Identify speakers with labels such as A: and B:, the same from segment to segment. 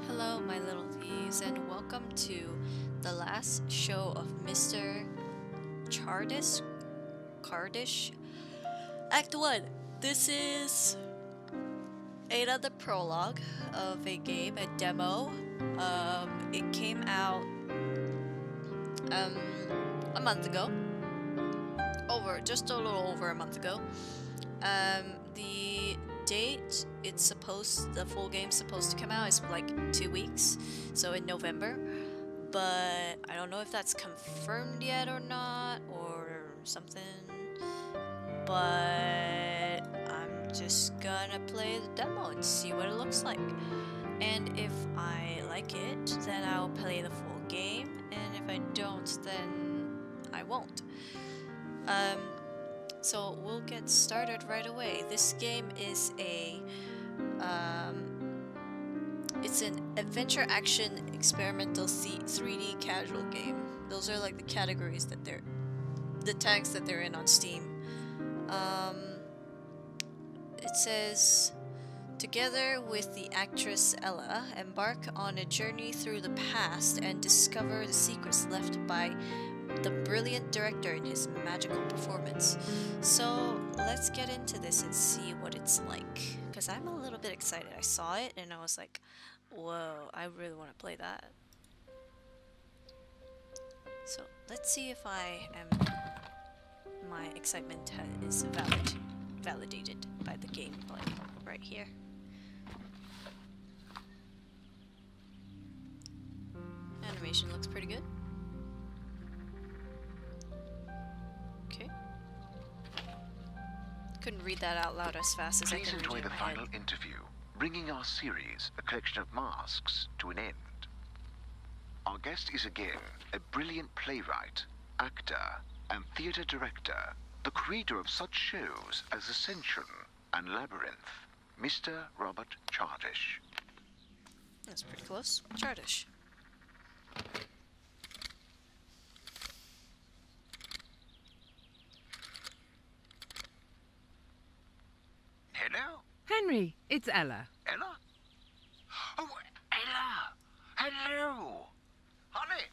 A: Hello, my little thieves, and welcome to the last show of Mr. Chardish, Act 1. This is another prologue of a game, a demo. It came out a month ago. Just a little over a month ago. The date the full game's supposed to come out is like 2 weeks, so in November, but I don't know if that's confirmed yet or not or something, but I'm just gonna play the demo and see what it looks like, and if I like it then I'll play the full game, and if I don't then I won't. So we'll get started right away. This game is it's an adventure action experimental 3D casual game. Those are like the categories that the tags that they're in on Steam. It says, together with the actress Ella, embark on a journey through the past and discover the secrets left by the brilliant director in his magical performance. So let's get into this and see what it's like, because I'm a little bit excited. I saw it and I was like, whoa, I really want to play that. So let's see if my excitement is validated by the gameplay right here. Animation looks pretty good. Couldn't read that out loud as fast as I can read it in my head.
B: Please enjoy the final interview, bringing our series, A Collection of Masks, to an end. Our guest is again a brilliant playwright, actor, and theatre director, the creator of such shows as Ascension and Labyrinth, Mr. Robert Chardish.
A: That's pretty close. Chardish.
B: Hello?
C: Henry, it's Ella.
B: Ella? Oh, Ella! Hello! Honey,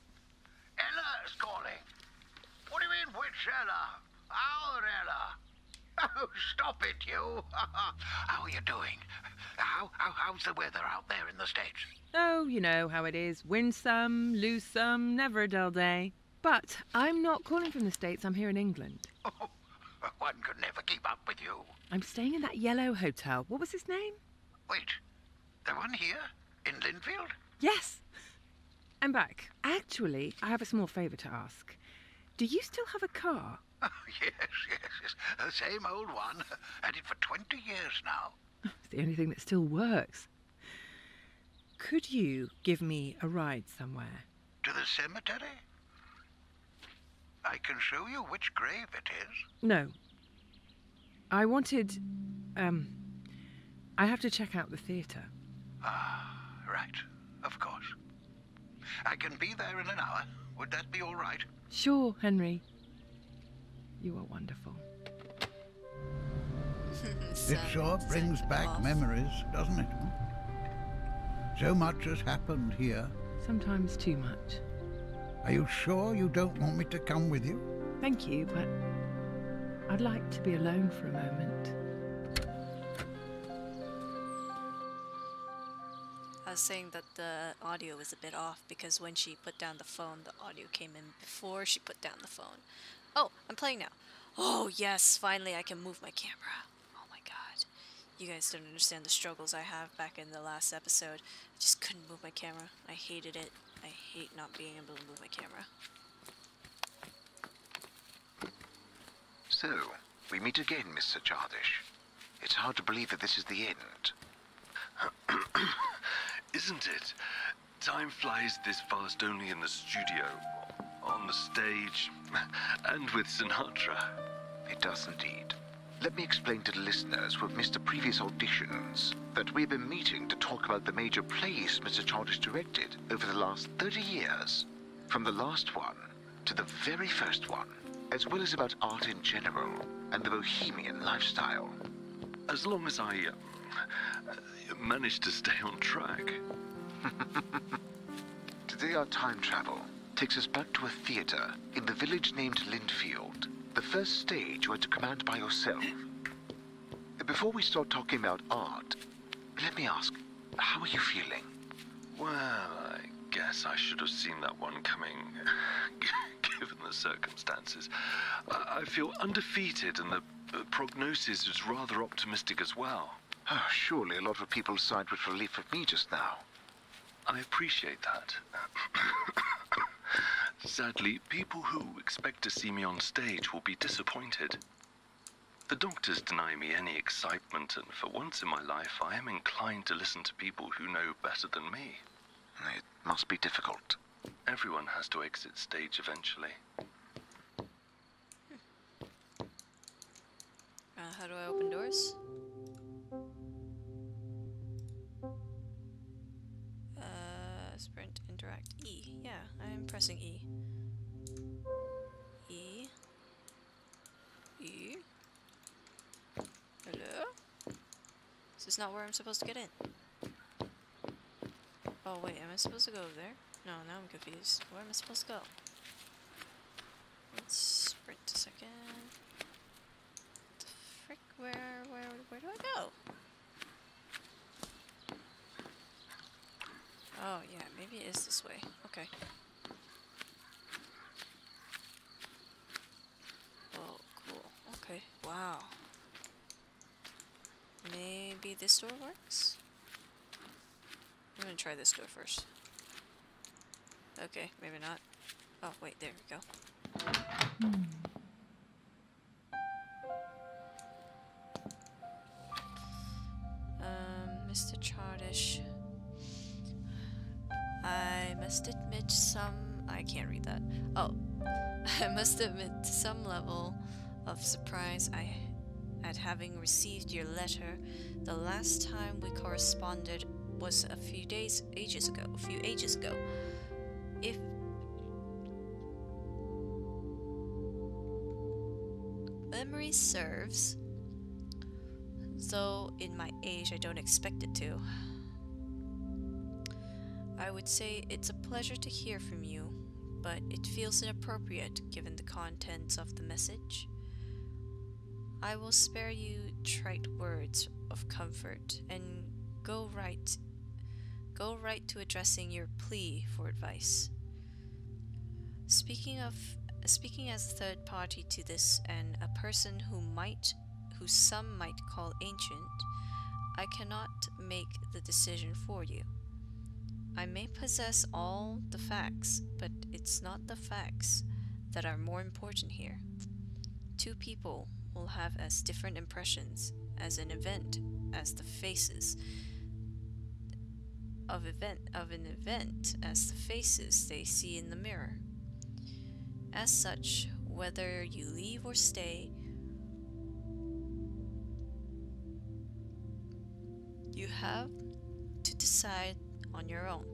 B: Ella's calling. What do you mean, which Ella? Our Ella. Oh, stop it, you. How are you doing? How's the weather out there in the States?
C: Oh, you know how it is. Win some, lose some, never a dull day. But I'm not calling from the States, I'm here in England.
B: Oh, one could never keep up with you.
C: I'm staying in that yellow hotel. What was his name?
B: Wait, the one here? In Linfield?
C: Yes! I'm back. Actually, I have a small favour to ask. Do you still have a car?
B: Oh, yes. The same old one. Had it for 20 years now.
C: It's the only thing that still works. Could you give me a ride somewhere?
B: To the cemetery? I can show you which grave it is.
C: No. I wanted... I have to check out the theatre.
B: Ah, right. Of course. I can be there in an hour. Would that be all right?
C: Sure, Henry. You are wonderful.
D: It sure brings back memories, doesn't it? So much has happened here.
C: Sometimes too much.
D: Are you sure you don't want me to come with you?
C: Thank you, but I'd like to be alone for a moment.
A: I was saying that the audio was a bit off because when she put down the phone, the audio came in before she put down the phone. Oh, I'm playing now. Oh, yes, finally I can move my camera. Oh my god. You guys don't understand the struggles I have back in the last episode. I just couldn't move my camera. I hated it. I hate not being able to move my camera.
B: So, we meet again, Mr. Chardish. It's hard to believe that this is the end.
E: Isn't it? Time flies this fast only in the studio, on the stage, and with Sinatra.
B: It does indeed. Let me explain to the listeners who have missed the previous auditions that we've been meeting to talk about the major plays Mr. Chardish directed over the last 30 years, from the last one to the very first one, as well as about art in general and the bohemian lifestyle.
E: As long as I manage to stay on track.
B: Today our time travel takes us back to a theatre in the village named Lindfield. The first stage you had to command by yourself. Before we start talking about art, let me ask, how are you feeling?
E: Well, I guess I should have seen that one coming, given the circumstances. I feel undefeated, and the prognosis is rather optimistic as well.
B: Oh, surely a lot of people sighed with relief at me just now.
E: I appreciate that. Sadly, people who expect to see me on stage will be disappointed. The doctors deny me any excitement, and for once in my life, I am inclined to listen to people who know better than me.
B: It must be difficult.
E: Everyone has to exit stage eventually.
A: How do I open doors? Sprint, interact, E. Yeah, I'm pressing E. E. E. Hello? Is this not where I'm supposed to get in? Oh wait, am I supposed to go over there? No, now I'm confused. Where am I supposed to go? Let's sprint a second. The frick? Where do I go? Oh yeah, maybe it is this way. Okay. Oh, cool. Okay. Wow. Maybe this door works? I'm gonna try this door first. Okay, maybe not. Oh, wait, there we go. Mr. Chardish. I must admit I can't read that. Oh. I must admit some level of surprise at having received your letter. The last time we corresponded was a few ages ago. If memory serves, though in my age I don't expect it to, I would say it's a pleasure to hear from you, but it feels inappropriate given the contents of the message. I will spare you trite words of comfort and go right to addressing your plea for advice. Speaking as a third party to this and a person who some might call ancient, I cannot make the decision for you. I may possess all the facts, but it's not the facts that are more important here. Two people will have as different impressions as an event as the faces of an event as the faces they see in the mirror. As such, whether you leave or stay, you have to decide on your own,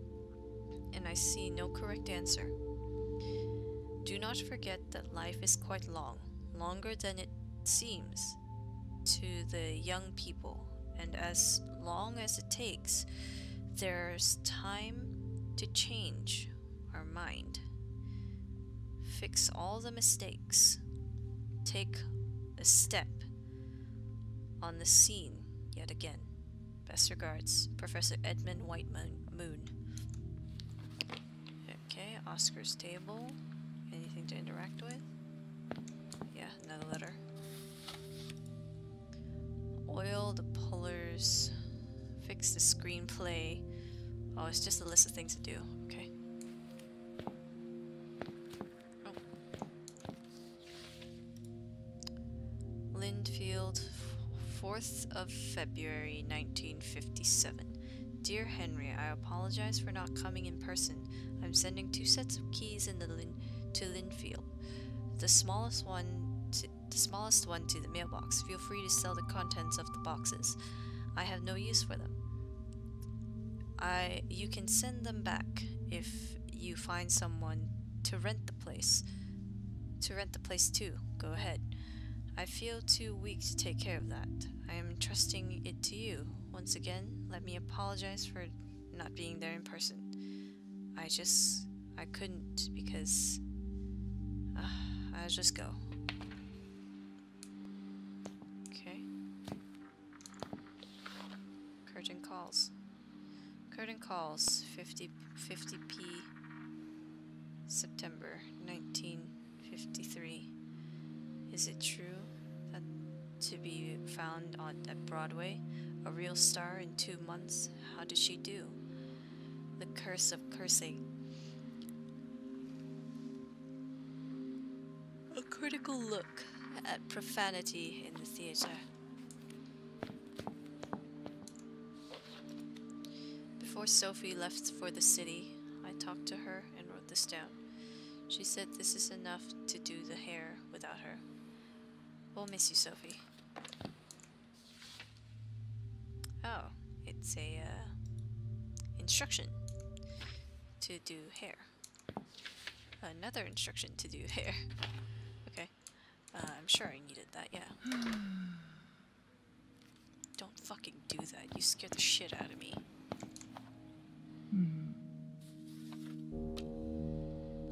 A: and I see no correct answer. Do not forget that life is quite long, longer than it seems to the young people, and as long as it takes, there's time to change our mind, fix all the mistakes, take a step on the scene yet again. Best regards, Professor Edmund Whitemoon. Okay, Oscar's table. Anything to interact with? Yeah, another letter. Oil the pullers. Fix the screenplay. Oh, it's just a list of things to do. Okay. Oh. Lindfield, 4th of February, 1957. Dear Henry, I apologize for not coming in person. I'm sending 2 sets of keys to Lindfield. The smallest one to the mailbox. Feel free to sell the contents of the boxes. I have no use for them. You can send them back if you find someone to rent the place. To rent the place too. Go ahead. I feel too weak to take care of that. I am entrusting it to you. Once again, let me apologize for not being there in person. I couldn't because I'll just go. Okay. Curtain calls. Curtain calls 50p September 1953. Is it true that to be found at Broadway, a real star in 2 months? How did she do? The curse of cursing. A critical look at profanity in the theater. Before Sophie left for the city, I talked to her and wrote this down. She said this is enough to do the hair without her. We'll miss you, Sophie. Oh, it's a instruction to do hair. Another instruction to do hair. Okay. I'm sure I needed that, yeah. Don't fucking do that. You scared the shit out of me.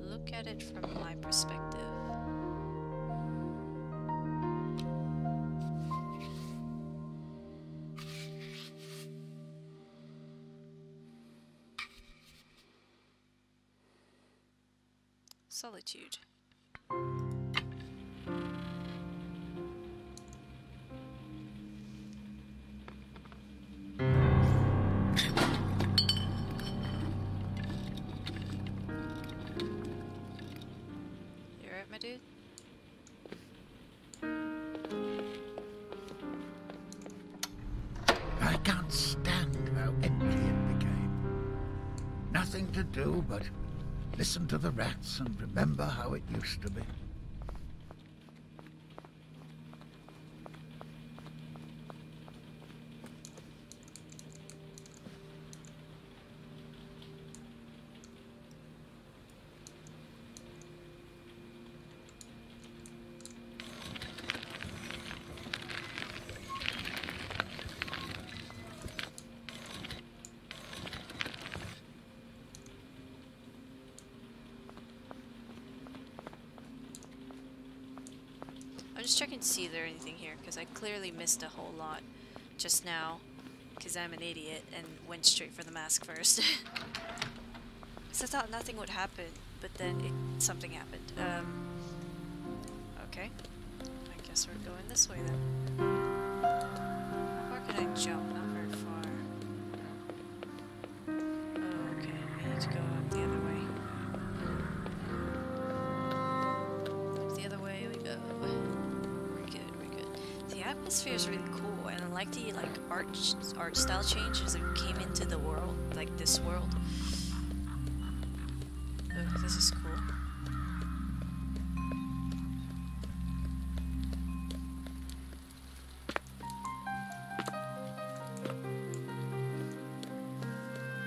A: Look at it from my perspective. Solitude. You alright, my dude?
D: I can't stand how empty it became. Nothing to do but listen to the rats and remember how it used to be.
A: I'm just checking to see if there's anything here, because I clearly missed a whole lot just now, because I'm an idiot and went straight for the mask first. Because I thought nothing would happen, but then something happened. Okay. I guess we're going this way then. How far can I jump? Not very far. Oh, okay. I need to go up the other way. Up the other way we go. The atmosphere is really cool, and I like the art style changes that came into the world, like this world. Oh, this is cool.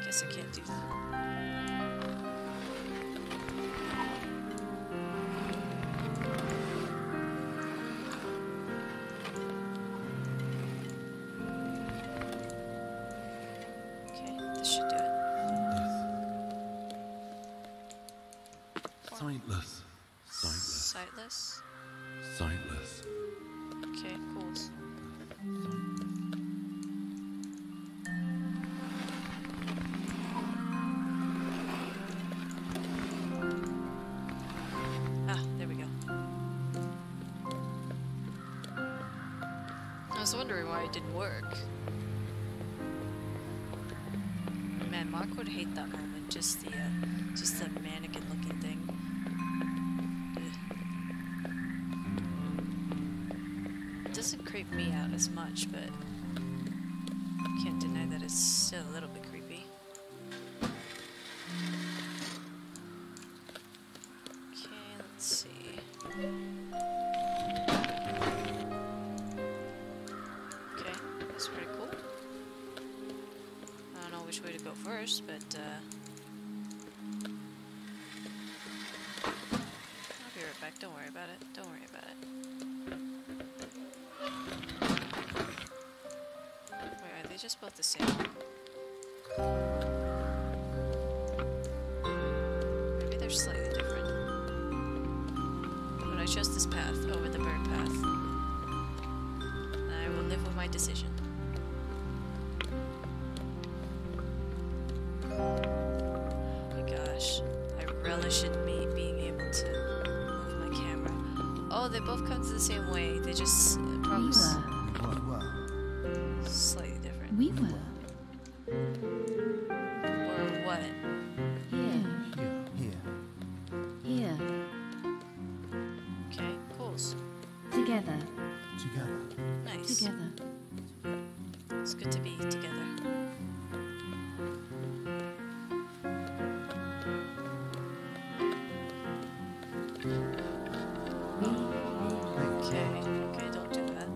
A: Guess I can't do that.
E: Sightless.
A: Sightless?
E: Sightless.
A: Okay, cool. Ah, there we go. I was wondering why it didn't work. Man, Mark would hate that moment, just the mannequin looking thing. It doesn't creep me out as much, but can't deny that it's still a little bit creepy. Okay, let's see. Okay, that's pretty cool. I don't know which way to go first, but I'll be right back. Don't worry about it. Don't worry about it. Wait, are they just both the same? my decision. Oh my gosh. I relish in me being able to move my camera. Oh, they both come to the same way. They just probably slightly different.
F: We were.
A: Or what?
F: Here.
A: Okay, cool.
F: Together.
A: Nice.
F: Together.
A: It's good to be together. Okay, don't do that.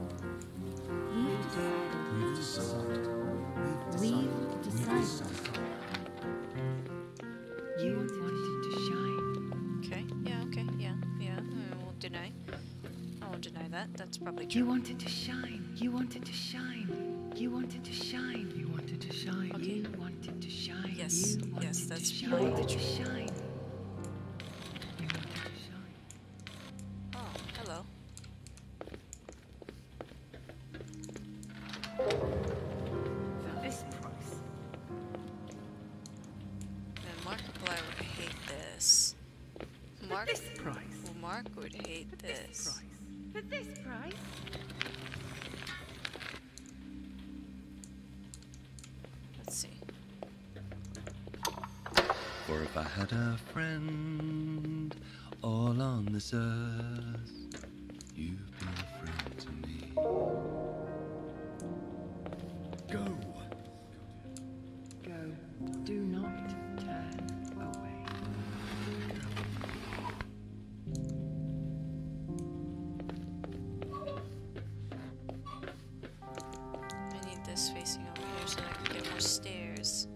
F: We've decided.
C: You wanted to shine.
A: Okay, yeah. Won't deny. I won't deny that. That's probably true.
C: You wanted to shine. You wanted to shine. You wanted to shine. You wanted to shine.
A: Okay.
C: You wanted to shine.
A: Yes,
C: You wanted
A: yes,
C: to
A: that's
C: shine.
A: probably
C: You wanted
A: true.
C: to shine. You wanted to shine.
A: Oh, hello.
C: For this price.
A: Man, Markiplier would hate this. Mark,
C: This price.
A: well, Mark would hate this.
C: Price. For this price.
A: Let's see.
E: For if I had a friend all on this earth, you'd be a friend to me.
D: Go.
C: Go. Do not turn away.
A: I need this facing over here so that I can get more stairs.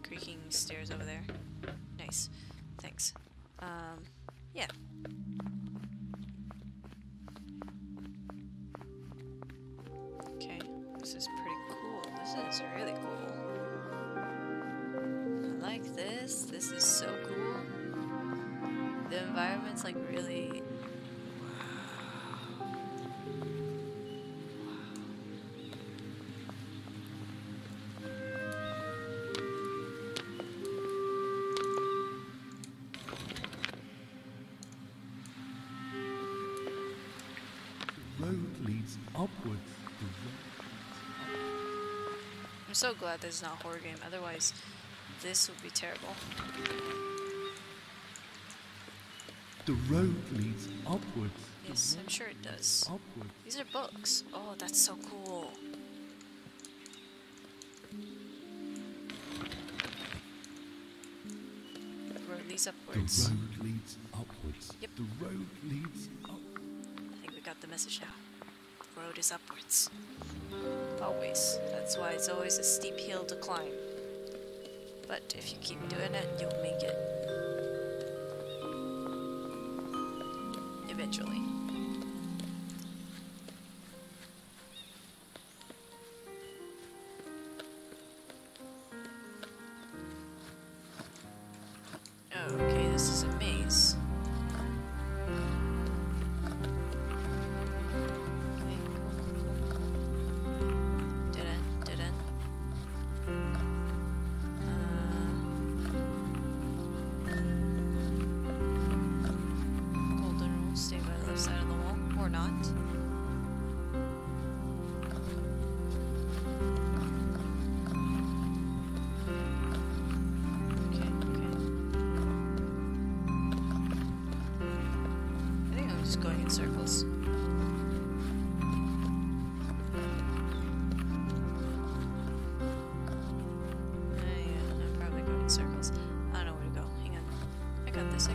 A: Creaking stairs over there. Nice. Thanks. Yeah. Okay, this is pretty cool. This is really cool. I like this. This is so cool. The environment's like really...
D: The road leads upwards.
A: I'm so glad this is not a horror game, otherwise this would be terrible.
D: The road leads upwards.
A: Yes, I'm sure it does.
D: Upwards.
A: These are books. Oh, that's so cool. The road leads
D: The
A: upwards.
D: road leads upwards.
A: Yep.
D: The road leads up.
A: I think we got the message now. The road is upwards. Always. That's why it's always a steep hill to climb. But if you keep doing it, you'll make it. Eventually. Okay, this is a maze. Okay, cool. Didn't. Golden rule, stay by the left side of the wall, or not. Okay. I think I'm just going in circles. Yeah, I'm probably going in circles. I don't know where to go. Hang on. I got this.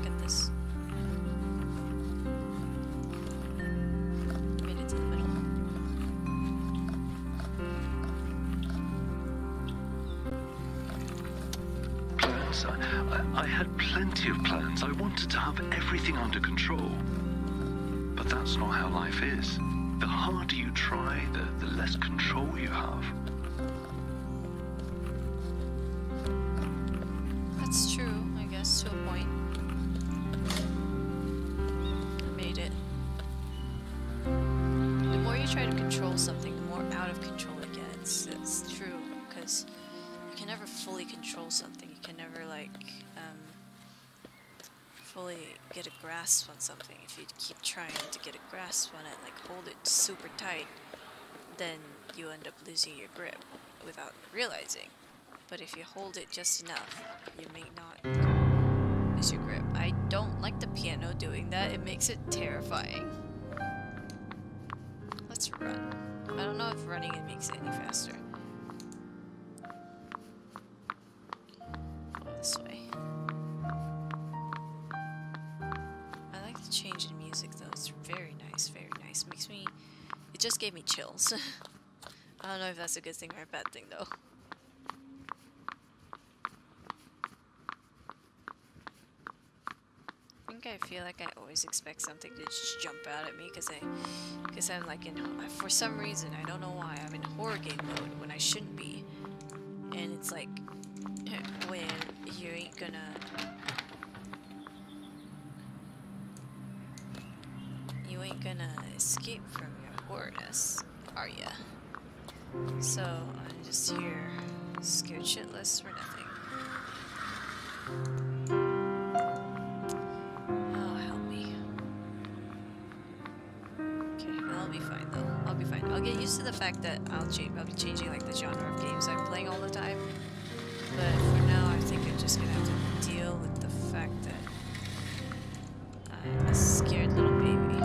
A: Made it to the middle.
E: Plans? I had plenty of plans. I wanted to have everything under control. But that's not how life is. The harder you try, the less control you have.
A: That's true, I guess, to a point. I made it. you try to control something, the more out of control it gets. It's true, because you can never fully control something. You can never, like, fully get a grasp on something. If you keep trying to get a grasp on it, like hold it super tight, then you end up losing your grip without realizing. But if you hold it just enough, you may not lose your grip. I don't like the piano doing that. It makes it terrifying. Let's run. I don't know if running it makes it any faster. Go this way. I like the change in music though. It's very nice, very nice. Makes me... It just gave me chills. I don't know if that's a good thing or a bad thing though. I feel like I always expect something to just jump out at me because I'm like for some reason, I don't know why, I'm in horror game mode when I shouldn't be. And it's like, when you ain't gonna... You ain't gonna escape from your horrorness, are ya? So, I'm just here, scared shitless for nothing. I'll get used to the fact that I'll be changing like the genre of games I'm playing all the time. But for now, I think I'm just gonna have to deal with the fact that I'm a scared little baby.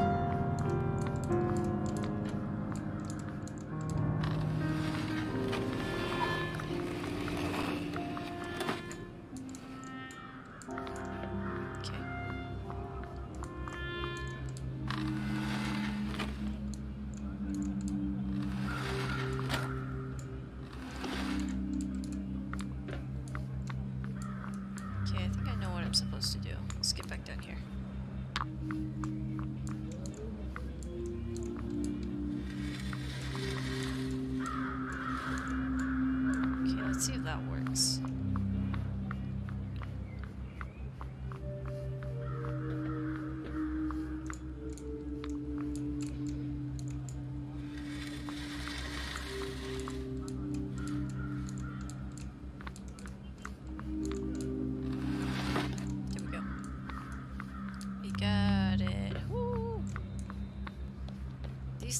A: Supposed to do. Let's get back down here. Okay, let's see if that works.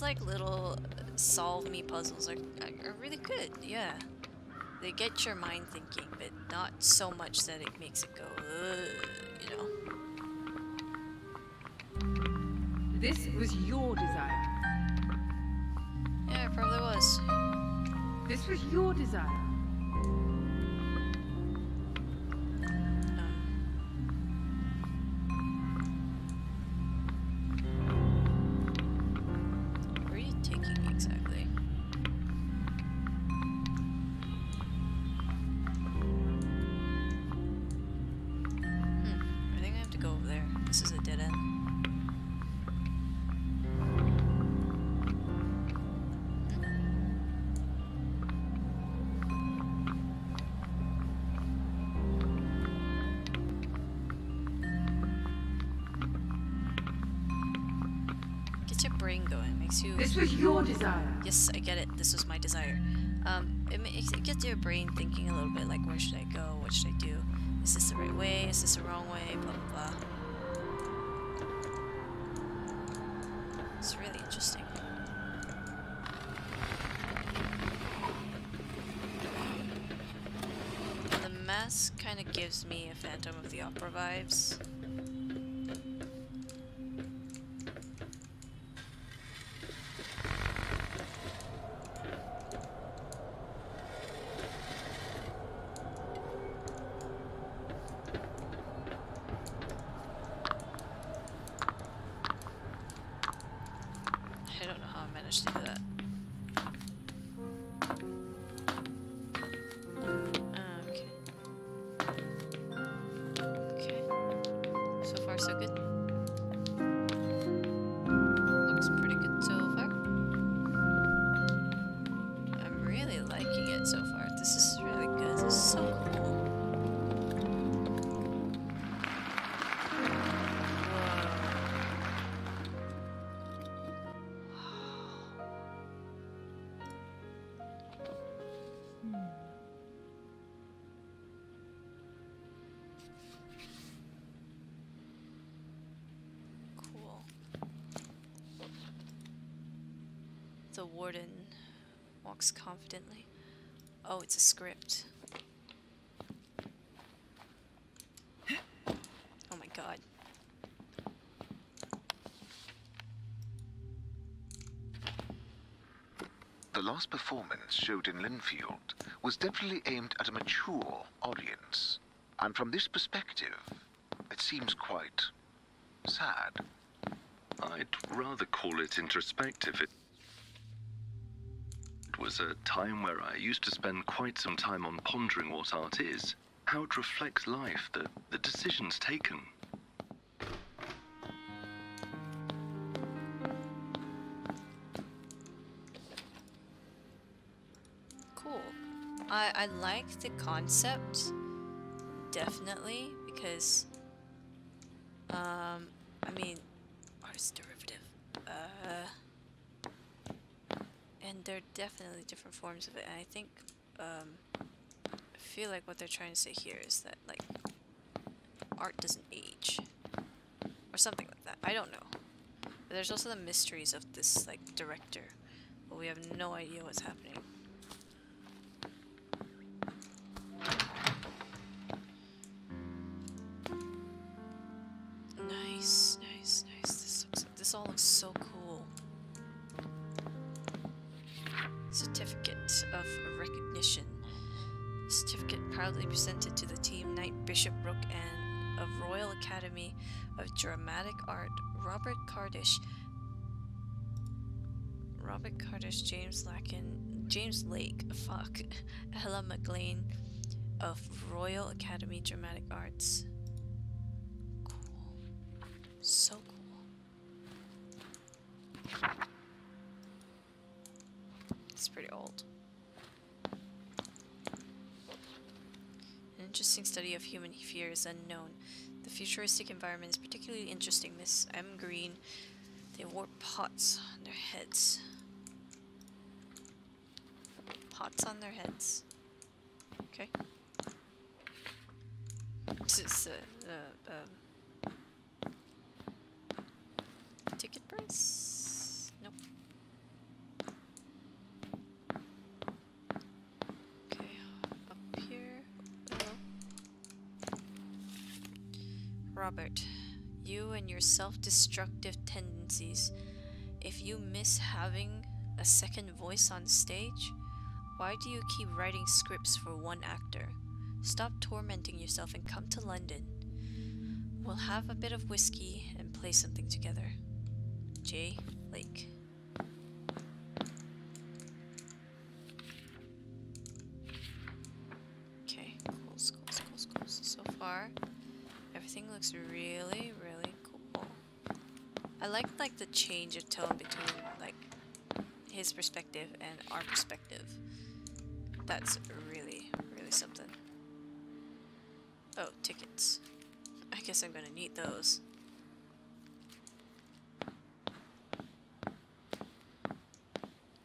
A: Like little solve me puzzles are really good, yeah. They get your mind thinking, but not so much that it makes it go, you know.
C: This was your desire.
A: Yeah, it probably was.
C: This was your desire.
A: Your brain going, makes you...
C: This was your desire.
A: Yes, I get it. This was my desire. It gets your brain thinking a little bit like, where should I go? What should I do? Is this the right way? Is this the wrong way? Blah, blah, blah. It's really interesting. The mask kind of gives me a Phantom of the Opera vibes. To do that. Okay. Okay. So far, so good. Looks pretty good so far. I'm really liking it so far. This is really good. This is so cool. The warden walks confidently. Oh, it's a script. Oh my god.
B: The last performance showed in Linfield was definitely aimed at a mature audience. And from this perspective, it seems quite sad.
E: I'd rather call it introspective. It was a time where I used to spend quite some time on pondering what art is, how it reflects life, the decisions taken.
A: Cool. I like the concept, definitely, because, I mean, art is derivative. And there are definitely different forms of it, and I think, I feel like what they're trying to say here is that, like, art doesn't age. Or something like that. I don't know. But there's also the mysteries of this, like, director. But we have no idea what's happening. Nice, nice, nice. This all looks so cool. Certificate of recognition. Certificate proudly presented to the team Knight Bishop Rook and of Royal Academy of Dramatic Art, Robert Chardish, James Lake, Ella McLean of Royal Academy Dramatic Arts. Cool. So cool. It's pretty old. An interesting study of human fear is unknown. The futuristic environment is particularly interesting. Miss M. Green, they wore pots on their heads. Pots on their heads. Okay. This is ticket price? Nope. Okay, up here. Hello. Robert, you and your self-destructive tendencies. If you miss having a second voice on stage, why do you keep writing scripts for one actor? Stop tormenting yourself and come to London. We'll have a bit of whiskey and play something together. J. Lake. Okay, cool. So far, everything looks really, really cool. I like the change of tone between like his perspective and our perspective. That's really, really something. Oh, tickets. I guess I'm gonna need those.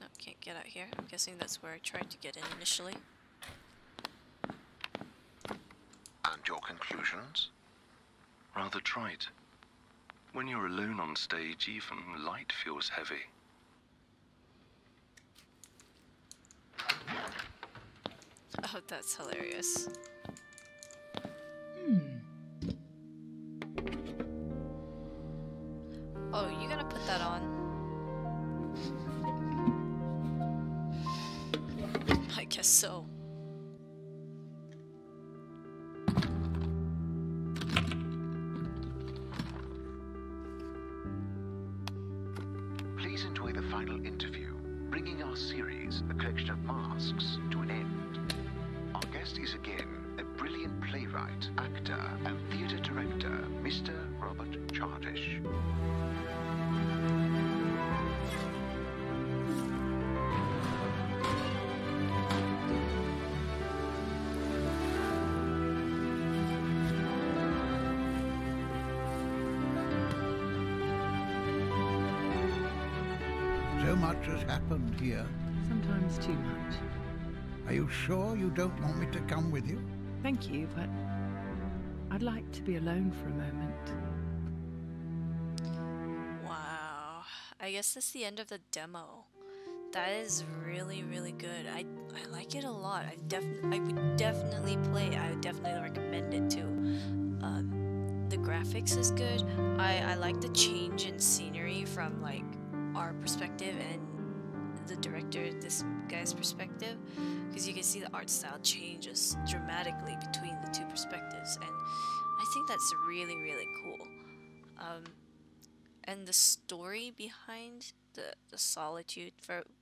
A: No, can't get out here. I'm guessing that's where I tried to get in initially.
B: And your conclusions?
E: Rather trite. When you're alone on stage, even light feels heavy.
A: Oh, that's hilarious. Oh, you gonna put that on? I guess so.
B: Please enjoy the final interview, bringing our series, A Collection of Masks, to an end. Our guest is again a brilliant playwright, actor, and theatre director, Mr. Robert Chardish.
D: So much has happened here.
C: Sometimes too much.
D: Are you sure you don't want me to come with you?
C: Thank you, but I'd like to be alone for a moment.
A: Wow. I guess that's the end of the demo. that is really, really good. I like it a lot. I would definitely play it. I would definitely recommend it too. The graphics is good. I like the change in scenery from like our perspective and the director, this guy's perspective, because you can see the art style changes dramatically between the two perspectives, and I think that's really, really cool. And the story behind the Solitude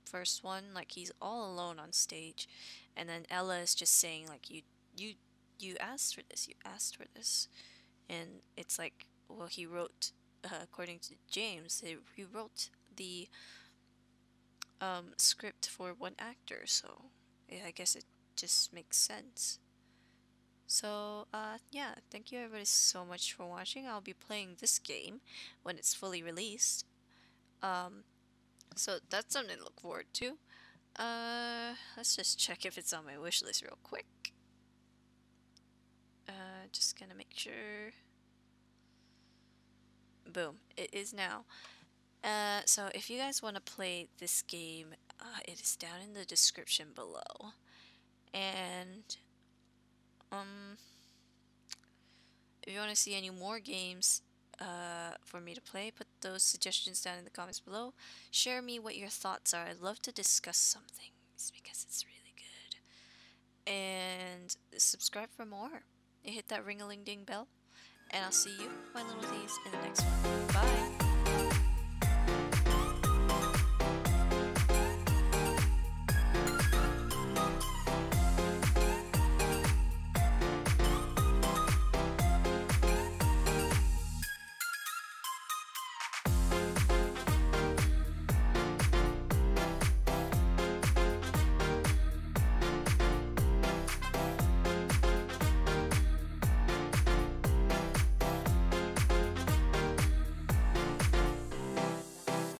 A: first one, like he's all alone on stage, and then Ella is just saying like you asked for this, you asked for this, and it's like, well, he wrote, according to James, he wrote the script for one actor, so yeah, I guess it just makes sense. So yeah, thank you everybody so much for watching. I'll be playing this game when it's fully released. So that's something to look forward to. Let's just check if it's on my wish list real quick. Just gonna make sure. Boom, it is now. So if you guys want to play this game, it is down in the description below. And if you want to see any more games for me to play, put those suggestions down in the comments below. Share me what your thoughts are. I'd love to discuss something because it's really good. And subscribe for more. And hit that ring-a-ling-ding bell. And I'll see you, my little Z's, in the next one. Bye!